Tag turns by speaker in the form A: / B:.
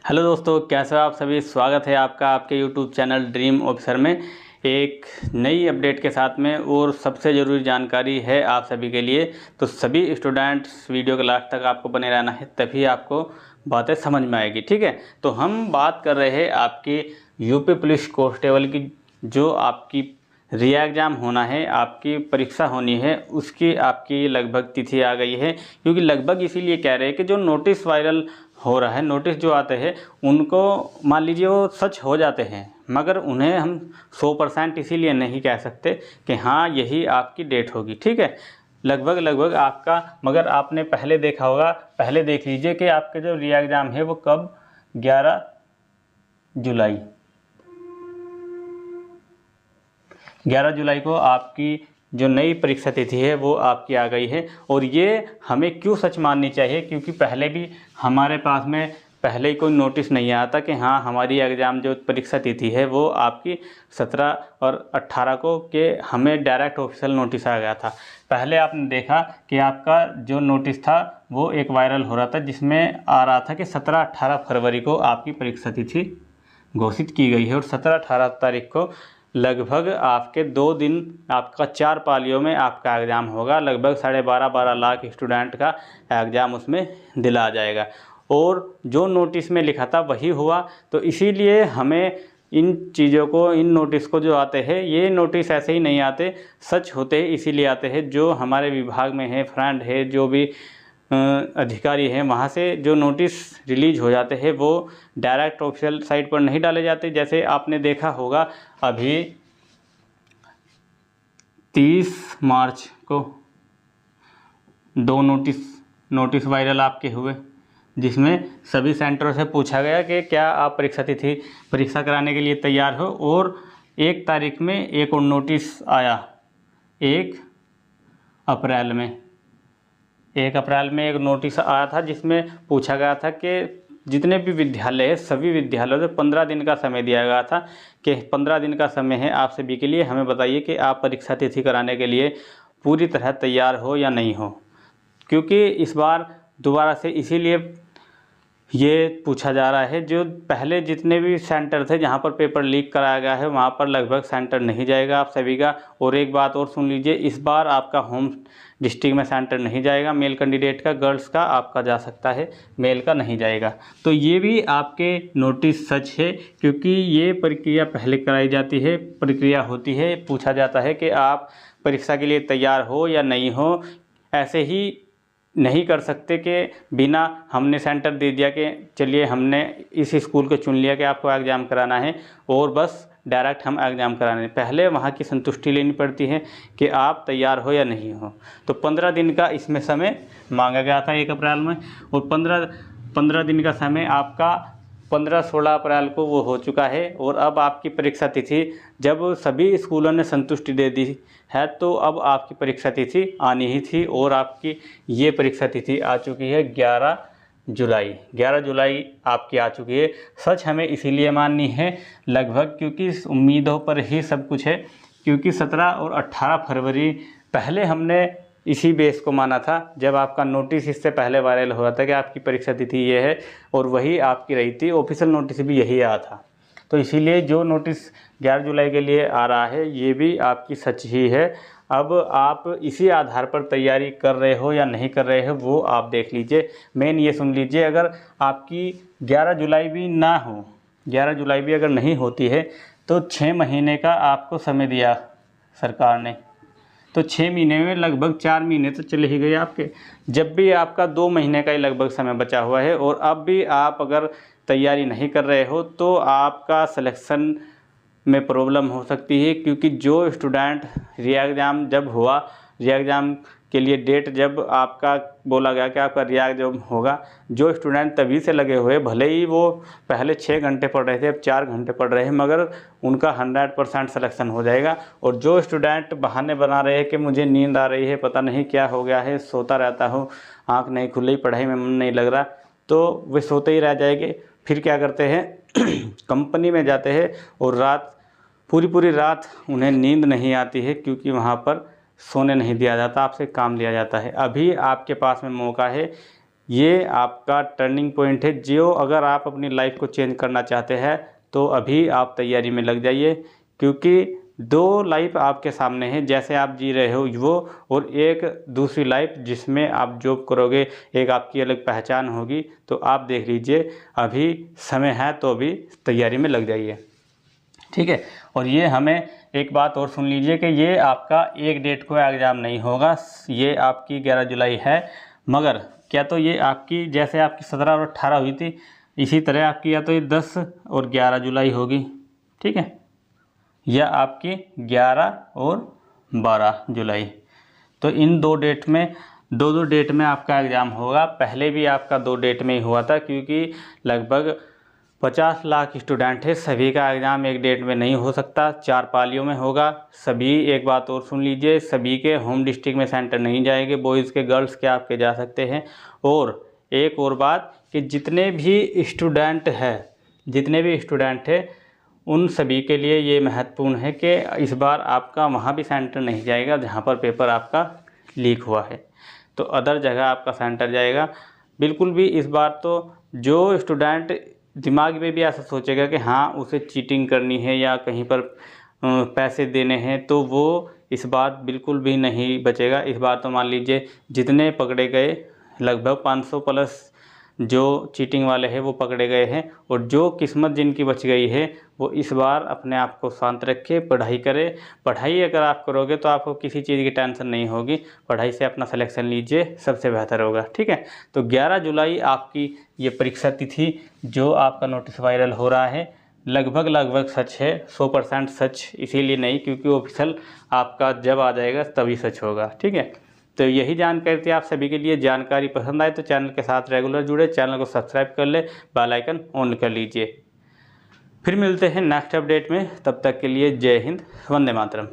A: Hello दोस्तों, कैसे हो आप सभी। स्वागत है आपका आपके यूट्यूब चैनल ड्रीम ऑफिसर में एक नई अपडेट के साथ में। और सबसे ज़रूरी जानकारी है आप सभी के लिए, तो सभी स्टूडेंट्स वीडियो के लास्ट तक आपको बने रहना है, तभी आपको बातें समझ में आएगी। ठीक है, तो हम बात कर रहे हैं आपकी यूपी पुलिस कांस्टेबल की, जो आपकी री एग्ज़ाम होना है, आपकी परीक्षा होनी है, उसकी आपकी लगभग तिथि आ गई है। क्योंकि लगभग इसीलिए कह रहे हैं कि जो नोटिस वायरल हो रहा है, नोटिस जो आते हैं उनको मान लीजिए वो सच हो जाते हैं, मगर उन्हें हम 100% इसीलिए नहीं कह सकते कि हाँ यही आपकी डेट होगी। ठीक है, लगभग आपका, मगर आपने पहले देखा होगा, पहले देख लीजिए कि आपके जो री एग्ज़ाम है वो कब, 11 जुलाई 11 जुलाई को आपकी जो नई परीक्षा तिथि है वो आपकी आ गई है। और ये हमें क्यों सच माननी चाहिए, क्योंकि पहले भी हमारे पास में पहले ही कोई नोटिस नहीं आया था कि हाँ हमारी एग्ज़ाम जो परीक्षा तिथि है वो आपकी 17 और 18 को के हमें डायरेक्ट ऑफिशियल नोटिस आ गया था। पहले आपने देखा कि आपका जो नोटिस था वो एक वायरल हो रहा था, जिसमें आ रहा था कि 17-18 फरवरी को आपकी परीक्षा तिथि घोषित की गई है। और 17-18 तारीख को लगभग आपके 2 दिन, आपका 4 पालियों में आपका एग्ज़ाम होगा। लगभग 12.5 लाख स्टूडेंट का एग्ज़ाम उसमें दिला जाएगा। और जो नोटिस में लिखा था वही हुआ। तो इसीलिए हमें इन चीज़ों को, इन नोटिस को जो आते हैं, ये नोटिस ऐसे ही नहीं आते, सच होते हैं इसीलिए आते हैं। जो हमारे विभाग में है, फ्रेंड है, जो भी अधिकारी हैं, वहाँ से जो नोटिस रिलीज हो जाते हैं वो डायरेक्ट ऑफिशियल साइट पर नहीं डाले जाते। जैसे आपने देखा होगा अभी 30 मार्च को 2 नोटिस वायरल आपके हुए, जिसमें सभी सेंटरों से पूछा गया कि क्या आप परीक्षा कराने के लिए तैयार हो। और 1 तारीख में एक और नोटिस आया, 1 अप्रैल में 1 अप्रैल में एक नोटिस आया था, जिसमें पूछा गया था कि जितने भी विद्यालय है, सभी विद्यालयों से 15 दिन का समय दिया गया था कि 15 दिन का समय है आप सभी के लिए, हमें बताइए कि आप परीक्षा तिथि कराने के लिए पूरी तरह तैयार हो या नहीं हो। क्योंकि इस बार दोबारा से इसीलिए ये पूछा जा रहा है, जो पहले जितने भी सेंटर थे जहाँ पर पेपर लीक कराया गया है, वहाँ पर लगभग सेंटर नहीं जाएगा आप सभी का। और एक बात और सुन लीजिए, इस बार आपका होम डिस्ट्रिक्ट में सेंटर नहीं जाएगा मेल कैंडिडेट का, गर्ल्स का आपका जा सकता है, मेल का नहीं जाएगा। तो ये भी आपके नोटिस सच है, क्योंकि ये प्रक्रिया पहले कराई जाती है, प्रक्रिया होती है, पूछा जाता है कि आप परीक्षा के लिए तैयार हो या नहीं हो। ऐसे ही नहीं कर सकते कि बिना हमने सेंटर दे दिया कि चलिए हमने इस स्कूल को चुन लिया कि आपको एग्ज़ाम कराना है और बस डायरेक्ट हम एग्ज़ाम कराने, पहले वहाँ की संतुष्टि लेनी पड़ती है कि आप तैयार हो या नहीं हो। तो 15 दिन का इसमें समय मांगा गया था 1 अप्रैल में। और 15 दिन का समय आपका 15-16 अप्रैल को वो हो चुका है। और अब आपकी परीक्षा तिथि, जब सभी स्कूलों ने संतुष्टि दे दी है, तो अब आपकी परीक्षा तिथि आनी ही थी। और आपकी ये परीक्षा तिथि आ चुकी है 11 जुलाई आपकी आ चुकी है। सच हमें इसीलिए माननी है लगभग, क्योंकि इस उम्मीदों पर ही सब कुछ है। क्योंकि 17 और 18 फरवरी पहले हमने इसी बेस को माना था, जब आपका नोटिस इससे पहले वायरल हुआ था कि आपकी परीक्षा तिथि ये है, और वही आपकी रही थी, ऑफिशियल नोटिस भी यही आया था। तो इसीलिए जो नोटिस 11 जुलाई के लिए आ रहा है ये भी आपकी सच ही है। अब आप इसी आधार पर तैयारी कर रहे हो या नहीं कर रहे हो वो आप देख लीजिए। मेन ये सुन लीजिए, अगर आपकी 11 जुलाई भी ना हो, 11 जुलाई भी अगर नहीं होती है, तो 6 महीने का आपको समय दिया सरकार ने। तो 6 महीने में लगभग 4 महीने तो चले ही गए आपके, जब भी आपका 2 महीने का ही लगभग समय बचा हुआ है। और अब भी आप अगर तैयारी नहीं कर रहे हो तो आपका सिलेक्शन में प्रॉब्लम हो सकती है। क्योंकि जो स्टूडेंट री एग्ज़ाम जब हुआ, री एग्ज़ाम के लिए डेट जब आपका बोला गया कि आपका री एग्ज़ाम होगा, जो स्टूडेंट तभी से लगे हुए, भले ही वो पहले 6 घंटे पढ़ रहे थे, अब 4 घंटे पढ़ रहे हैं, मगर उनका 100% सिलेक्शन हो जाएगा। और जो स्टूडेंट बहाने बना रहे हैं कि मुझे नींद आ रही है, पता नहीं क्या हो गया है, सोता रहता हूँ, आँख नहीं खुली, पढ़ाई में मन नहीं लग रहा, तो वे सोते ही रह जाएंगे। फिर क्या करते हैं कंपनी में जाते हैं और पूरी रात उन्हें नींद नहीं आती है, क्योंकि वहाँ पर सोने नहीं दिया जाता, आपसे काम लिया जाता है। अभी आपके पास में मौका है ये आपका टर्निंग पॉइंट है। जो अगर आप अपनी लाइफ को चेंज करना चाहते हैं तो अभी आप तैयारी में लग जाइए, क्योंकि दो लाइफ आपके सामने है, जैसे आप जी रहे हो वो, और एक दूसरी लाइफ जिसमें आप जॉब करोगे, एक आपकी अलग पहचान होगी। तो आप देख लीजिए, अभी समय है तो अभी तैयारी में लग जाइए, ठीक है। और ये हमें एक बात और सुन लीजिए कि ये आपका एक डेट को एग्ज़ाम नहीं होगा, ये आपकी 11 जुलाई है, मगर क्या तो ये आपकी जैसे आपकी 17 और 18 हुई थी, इसी तरह आपकी या तो ये 10 और 11 जुलाई होगी, ठीक है, या आपकी 11 और 12 जुलाई। तो इन दो डेट में, दो डेट में आपका एग्ज़ाम होगा। पहले भी आपका 2 डेट में ही हुआ था, क्योंकि लगभग 50 लाख स्टूडेंट है, सभी का एग्ज़ाम एक डेट में नहीं हो सकता, 4 पालियों में होगा। सभी, एक बात और सुन लीजिए, सभी के होम डिस्ट्रिक्ट में सेंटर नहीं जाएंगे, बॉयज़ के गर्ल्स के आपके जा सकते हैं। और एक और बात कि जितने भी स्टूडेंट हैं उन सभी के लिए ये महत्वपूर्ण है कि इस बार आपका वहाँ भी सेंटर नहीं जाएगा जहाँ पर पेपर आपका लीक हुआ है, तो अदर जगह आपका सेंटर जाएगा। बिल्कुल भी इस बार तो जो स्टूडेंट दिमाग में भी ऐसा सोचेगा कि हाँ उसे चीटिंग करनी है या कहीं पर पैसे देने हैं, तो वो इस बार बिल्कुल भी नहीं बचेगा। इस बार तो मान लीजिए जितने पकड़े गए, लगभग 500 प्लस जो चीटिंग वाले हैं वो पकड़े गए हैं, और जो किस्मत जिनकी बच गई है वो इस बार अपने आप को शांत रखे, पढ़ाई करें। पढ़ाई अगर आप करोगे तो आपको किसी चीज़ की टेंशन नहीं होगी, पढ़ाई से अपना सिलेक्शन लीजिए, सबसे बेहतर होगा, ठीक है। तो 11 जुलाई आपकी ये परीक्षा तिथि जो आपका नोटिस वायरल हो रहा है, लगभग सच है, 100% सच इसीलिए नहीं क्योंकि ऑफिशियल आपका जब आ जाएगा तभी सच होगा, ठीक है। तो यही जानकारी थी आप सभी के लिए। जानकारी पसंद आए तो चैनल के साथ रेगुलर जुड़े, चैनल को सब्सक्राइब कर ले, बेल आइकन ऑन कर लीजिए। फिर मिलते हैं नेक्स्ट अपडेट में, तब तक के लिए जय हिंद, वंदे मातरम।